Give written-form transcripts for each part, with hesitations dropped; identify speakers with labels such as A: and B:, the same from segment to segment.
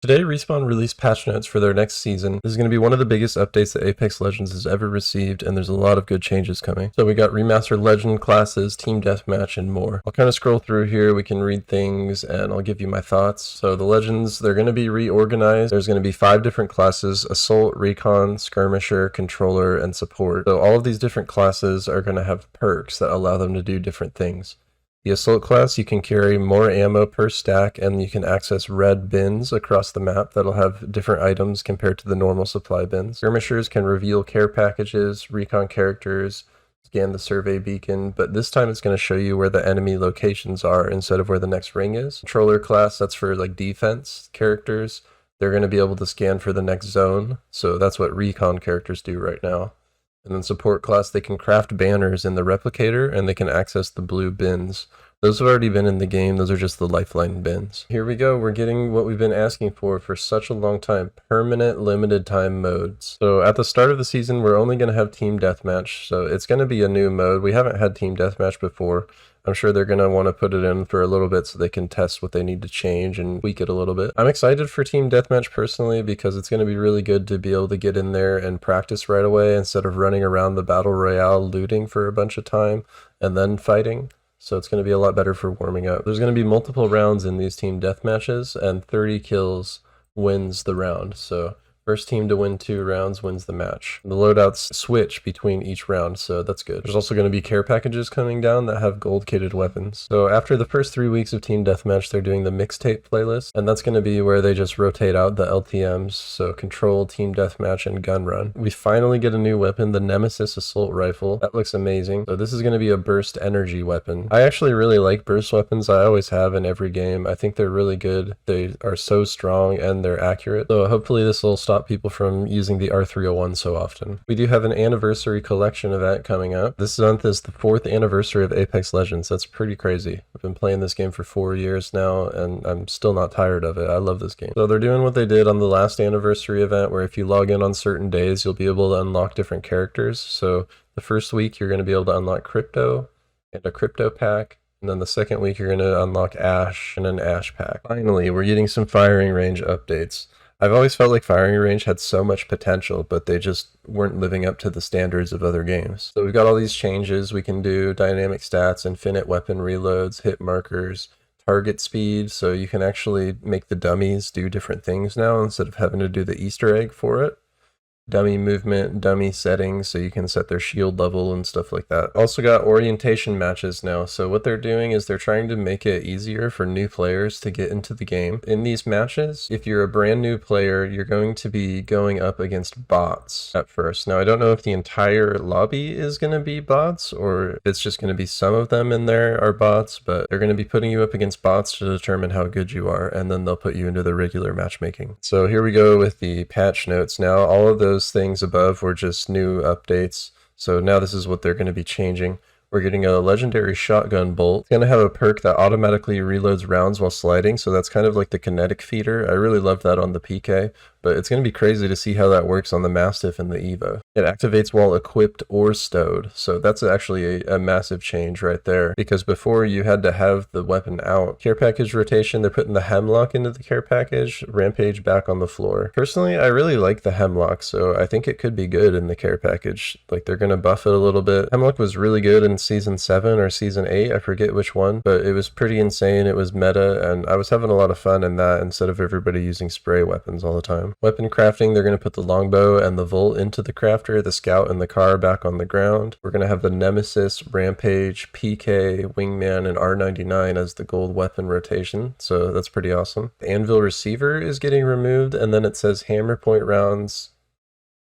A: Today, Respawn released patch notes for their next season. This is going to be one of the biggest updates that Apex Legends has ever received, and there's a lot of good changes coming. So we got remastered legend classes, team deathmatch, and more. I'll kind of scroll through here, we can read things, and I'll give you my thoughts. So the legends, they're going to be reorganized. There's going to be 5 different classes: Assault, Recon, Skirmisher, Controller, and Support. So all of these different classes are going to have perks that allow them to do different things. The Assault class, you can carry more ammo per stack, and you can access red bins across the map that'll have different items compared to the normal supply bins. Skirmishers can reveal care packages, recon characters, scan the survey beacon, but this time it's going to show you where the enemy locations are instead of where the next ring is. Controller class, that's for like defense characters. They're going to be able to scan for the next zone, so that's what recon characters do right now. And then support class, they can craft banners in the replicator, and they can access the blue bins. Those have already been in the game, those are just the lifeline bins. Here we go, we're getting what we've been asking for such a long time: permanent limited time modes. So at the start of the season, we're only going to have team deathmatch, so it's going to be a new mode. We haven't had team deathmatch before. I'm sure they're going to want to put it in for a little bit so they can test what they need to change and tweak it a little bit. I'm excited for Team Deathmatch personally because it's going to be really good to be able to get in there and practice right away instead of running around the Battle Royale looting for a bunch of time and then fighting. So it's going to be a lot better for warming up. There's going to be multiple rounds in these Team Deathmatches, and 30 kills wins the round. So first team to win 2 rounds wins the match. The loadouts switch between each round, so that's good. There's also going to be care packages coming down that have gold-kitted weapons. So after the first 3 weeks of Team Deathmatch, they're doing the mixtape playlist, and that's going to be where they just rotate out the LTMs, so Control, Team Deathmatch, and Gun Run. We finally get a new weapon, the Nemesis Assault Rifle. That looks amazing. So this is going to be a burst energy weapon. I actually really like burst weapons. I always have in every game. I think they're really good. They are so strong and they're accurate. So hopefully this will stop people from using the R301 so often. We do have an anniversary collection event coming up. This month is the 4th anniversary of Apex Legends. That's pretty crazy. I've been playing this game for 4 years now, and I'm still not tired of it. I love this game. So they're doing what they did on the last anniversary event, where if you log in on certain days, you'll be able to unlock different characters. So the first week, you're going to be able to unlock Crypto and a Crypto pack. And then the second week, you're going to unlock Ash and an Ash pack. Finally, we're getting some firing range updates. I've always felt like firing range had so much potential, but they just weren't living up to the standards of other games. So we've got all these changes. We can do dynamic stats, infinite weapon reloads, hit markers, target speed, so you can actually make the dummies do different things now instead of having to do the Easter egg for it. Dummy movement, dummy settings, so you can set their shield level and stuff like that. Also got orientation matches now, so what they're doing is they're trying to make it easier for new players to get into the game. In these matches, if you're a brand new player, you're going to be going up against bots at first. Now, I don't know if the entire lobby is going to be bots, or if it's just going to be some of them in there are bots, but they're going to be putting you up against bots to determine how good you are, and then they'll put you into the regular matchmaking. So here we go with the patch notes now. All of those things above were just new updates, so now this is what they're going to be changing. We're getting a legendary shotgun bolt. It's going to have a perk that automatically reloads rounds while sliding, so that's kind of like the kinetic feeder. I really love that on the PK, but it's going to be crazy to see how that works on the Mastiff and the Evo. It activates while equipped or stowed, so that's actually a massive change right there, because before you had to have the weapon out. Care package rotation, they're putting the Hemlock into the care package, Rampage back on the floor. Personally, I really like the Hemlock, so I think it could be good in the care package. Like, they're going to buff it a little bit. Hemlock was really good in Season 7 or Season 8, I forget which one, but it was pretty insane. It was meta, and I was having a lot of fun in that instead of everybody using spray weapons all the time. Weapon crafting, they're going to put the longbow and the Volt into the crafter, the scout and the car back on the ground. We're going to have the Nemesis, Rampage, PK, Wingman, and R99 as the gold weapon rotation, so that's pretty awesome. The Anvil receiver is getting removed, and then it says hammer point rounds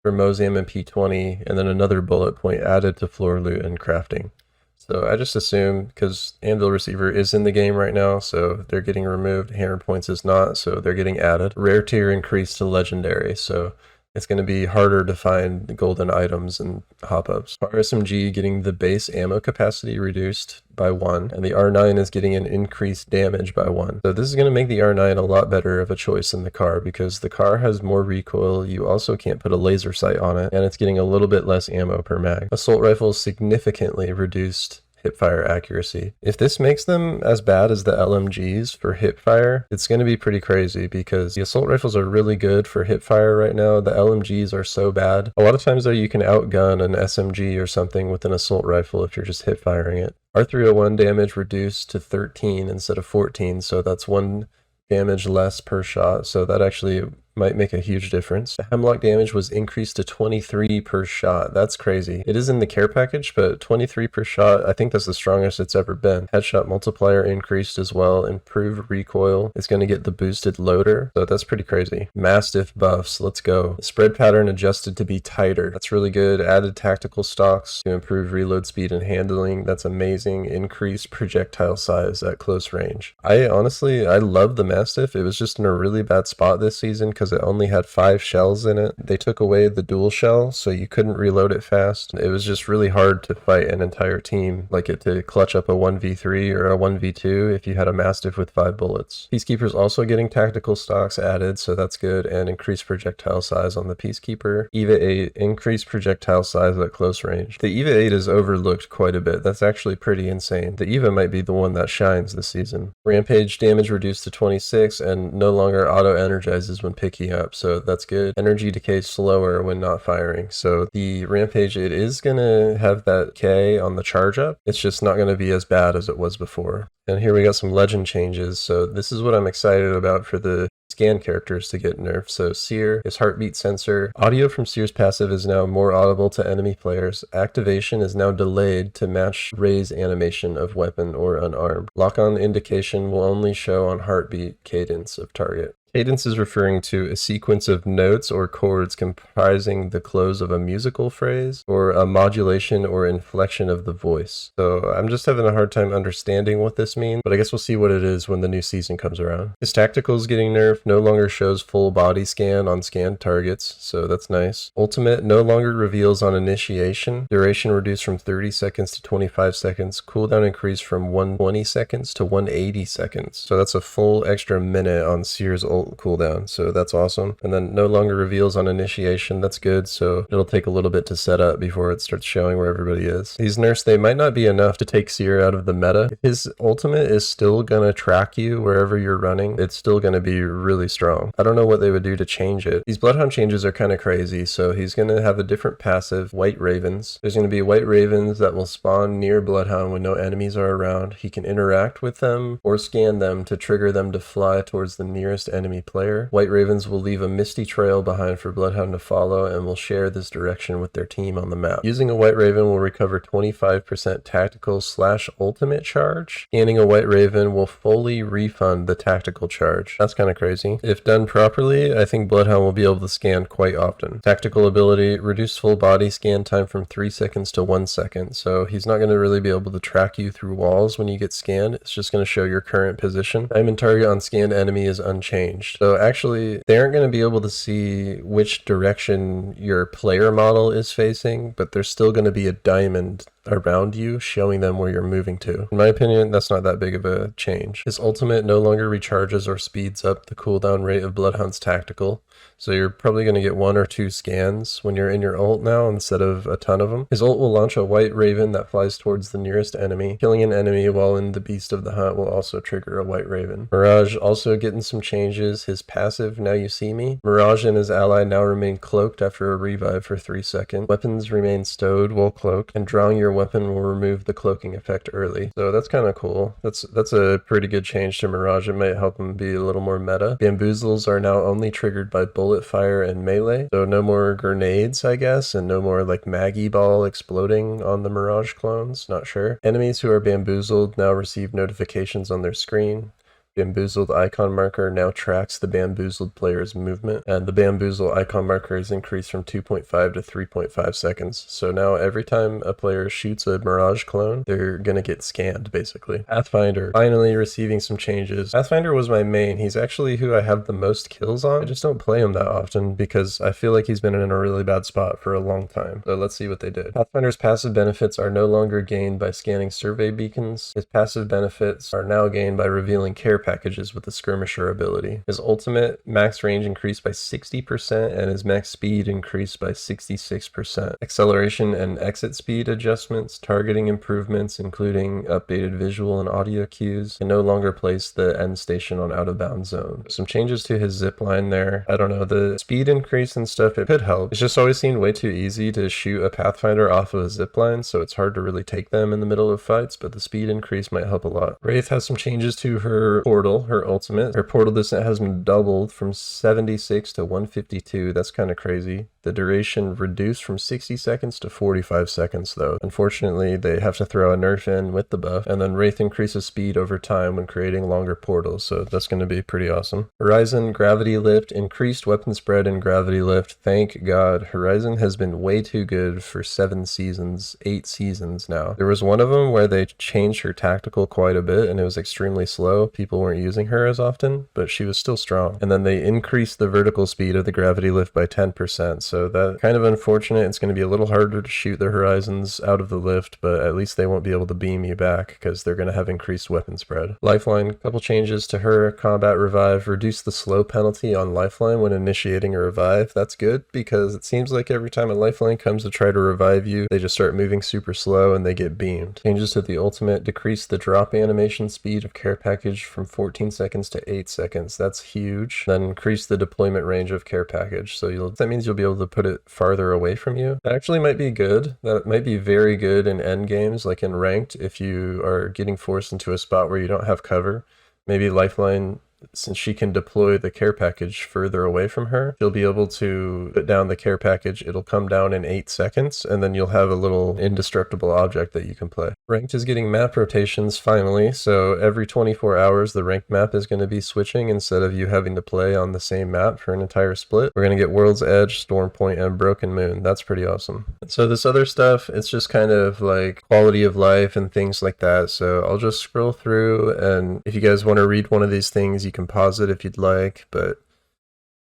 A: for Mosium and P20, and then another bullet point added to floor loot and crafting. So I just assume, because Anvil Receiver is in the game right now, so they're getting removed. Hammer Points is not, so they're getting added. Rare tier increased to Legendary, so it's going to be harder to find golden items and hop-ups. RSMG getting the base ammo capacity reduced by 1, and the R9 is getting an increased damage by 1. So this is going to make the R9 a lot better of a choice than the car, because the car has more recoil, you also can't put a laser sight on it, and it's getting a little bit less ammo per mag. Assault Rifle significantly reduced hipfire accuracy. If this makes them as bad as the LMGs for hipfire, it's going to be pretty crazy because the assault rifles are really good for hipfire right now. The LMGs are so bad. A lot of times though, you can outgun an SMG or something with an assault rifle if you're just hipfiring it. R301 damage reduced to 13 instead of 14, so that's 1 damage less per shot, so that actually might make a huge difference. The hemlock damage was increased to 23 per shot. That's crazy. It is in the care package, but 23 per shot, I think that's the strongest it's ever been. Headshot multiplier increased as well. Improved recoil. It's going to get the boosted loader, so that's pretty crazy. Mastiff buffs. Let's go. The spread pattern adjusted to be tighter. That's really good. Added tactical stocks to improve reload speed and handling. That's amazing. Increased projectile size at close range. I love the Mastiff. It was just in a really bad spot this season because it only had 5 shells in it. They took away the dual shell, so you couldn't reload it fast. It was just really hard to fight an entire team like it to clutch up a 1v3 or a 1v2 if you had a Mastiff with 5 bullets. Peacekeeper's also getting tactical stocks added, so that's good, and increased projectile size on the Peacekeeper. EVA 8, increased projectile size at close range. The EVA 8 is overlooked quite a bit. That's actually pretty insane. The EVA might be the one that shines this season. Rampage damage reduced to 26 and no longer auto-energizes when picking up, so that's good. Energy decay slower when not firing, so the Rampage, it is gonna have that K on the charge up. It's just not gonna be as bad as it was before. And here we got some legend changes, so this is what I'm excited about for the scan characters to get nerfed. So Seer, his heartbeat sensor. Audio from Seer's passive is now more audible to enemy players. Activation is now delayed to match raise animation of weapon or unarmed. Lock-on indication will only show on heartbeat cadence of target. Cadence is referring to a sequence of notes or chords comprising the close of a musical phrase or a modulation or inflection of the voice. So I'm just having a hard time understanding what this means, but I guess we'll see what it is when the new season comes around. His tactical is getting nerfed, no longer shows full body scan on scanned targets, so that's nice. Ultimate no longer reveals on initiation. Duration reduced from 30 seconds to 25 seconds. Cooldown increased from 120 seconds to 180 seconds. So that's a full extra minute on Seer's ult cooldown, so that's awesome. And then no longer reveals on initiation. That's good, so it'll take a little bit to set up before it starts showing where everybody is. These nerfs, they might not be enough to take Seer out of the meta. His ultimate is still gonna track you wherever you're running. It's still gonna be really strong. I don't know what they would do to change it. These Bloodhound changes are kind of crazy, so he's gonna have a different passive, White Ravens. There's gonna be White Ravens that will spawn near Bloodhound when no enemies are around. He can interact with them or scan them to trigger them to fly towards the nearest enemy player. White Ravens will leave a misty trail behind for Bloodhound to follow and will share this direction with their team on the map. Using a White Raven will recover 25% tactical / ultimate charge. Scanning a White Raven will fully refund the tactical charge. That's kind of crazy. If done properly, I think Bloodhound will be able to scan quite often. Tactical ability, reduce full body scan time from 3 seconds to 1 second. So he's not going to really be able to track you through walls when you get scanned. It's just going to show your current position. Diamond target on scanned enemy is unchanged. So actually, they aren't going to be able to see which direction your player model is facing, but there's still going to be a diamond around you showing them where you're moving to. In my opinion, that's not that big of a change. His ultimate no longer recharges or speeds up the cooldown rate of Bloodhound's tactical, so you're probably going to get 1 or 2 scans when you're in your ult now instead of a ton of them. His ult will launch a White Raven that flies towards the nearest enemy. Killing an enemy while in the Beast of the Hunt will also trigger a White Raven. Mirage also getting some changes. His passive, Now You See Me. Mirage and his ally now remain cloaked after a revive for 3 seconds. Weapons remain stowed while cloaked, and drawing your weapon will remove the cloaking effect early. So that's kind of cool. That's a pretty good change to Mirage. It might help him be a little more meta. Bamboozles are now only triggered by bullet fire and melee. So no more grenades, I guess, and no more like Maggie ball exploding on the Mirage clones. Not sure. Enemies who are bamboozled now receive notifications on their screen. Bamboozled icon marker now tracks the bamboozled player's movement, and the bamboozle icon marker is increased from 2.5 to 3.5 seconds. So now every time a player shoots a Mirage clone, they're gonna get scanned, basically. Pathfinder, finally receiving some changes. Pathfinder was my main. He's actually who I have the most kills on. I just don't play him that often because I feel like he's been in a really bad spot for a long time. So let's see what they did. Pathfinder's passive benefits are no longer gained by scanning survey beacons. His passive benefits are now gained by revealing care packages with the skirmisher ability. His ultimate max range increased by 60% and his max speed increased by 66%. Acceleration and exit speed adjustments, targeting improvements including updated visual and audio cues, can no longer place the end station on out of bounds zone. Some changes to his zip line there. I don't know, the speed increase and stuff, it could help. It's just always seemed way too easy to shoot a Pathfinder off of a zip line, so it's hard to really take them in the middle of fights, but the speed increase might help a lot. Wraith has some changes to her portal, her ultimate. Her portal distance has been doubled from 76 to 152. That's kind of crazy. The duration reduced from 60 seconds to 45 seconds though. Unfortunately, they have to throw a nerf in with the buff, and then Wraith increases speed over time when creating longer portals, so that's going to be pretty awesome. Horizon Gravity Lift, increased weapon spread and Gravity Lift. Thank God. Horizon has been way too good for 7 seasons, 8 seasons now. There was one of them where they changed her tactical quite a bit and it was extremely slow. People weren't using her as often, but she was still strong. And then they increased the vertical speed of the Gravity Lift by 10%. So that's kind of unfortunate. It's going to be a little harder to shoot the Horizons out of the lift, but at least they won't be able to beam you back because they're going to have increased weapon spread. Lifeline, couple changes to her. Combat Revive, reduce the slow penalty on Lifeline when initiating a revive. That's good because it seems like every time a Lifeline comes to try to revive you, they just start moving super slow and they get beamed. Changes to the ultimate, decrease the drop animation speed of care package from 14 seconds to 8 seconds. That's huge. Then increase the deployment range of care package. So that means you'll be able to put it farther away from you. That actually might be good. That might be very good in end games, like in ranked, if you are getting forced into a spot where you don't have cover. Maybe Lifeline, since she can deploy the care package further away from her, she'll be able to put down the care package. It'll come down in 8 seconds, and then you'll have a little indestructible object that you can play. Ranked is getting map rotations finally, so every 24 hours the ranked map is going to be switching instead of you having to play on the same map for an entire split. We're going to get World's Edge, Storm Point, and Broken Moon. That's pretty awesome. So this other stuff, it's just kind of like quality of life and things like that, so I'll just scroll through, and if you guys want to read one of these things, you can pause it if you'd like, but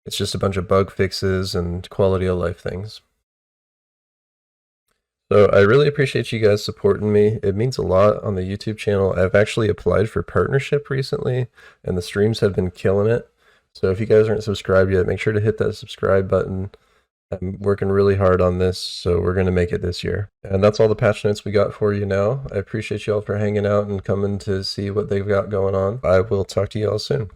A: it's just a bunch of bug fixes and quality of life things. So I really appreciate you guys supporting me. It means a lot on the YouTube channel. I've actually applied for partnership recently, and the streams have been killing it. So if you guys aren't subscribed yet, make sure to hit that subscribe button. I'm working really hard on this, so we're going to make it this year. And that's all the patch notes we got for you now. I appreciate you all for hanging out and coming to see what they've got going on. I will talk to you all soon.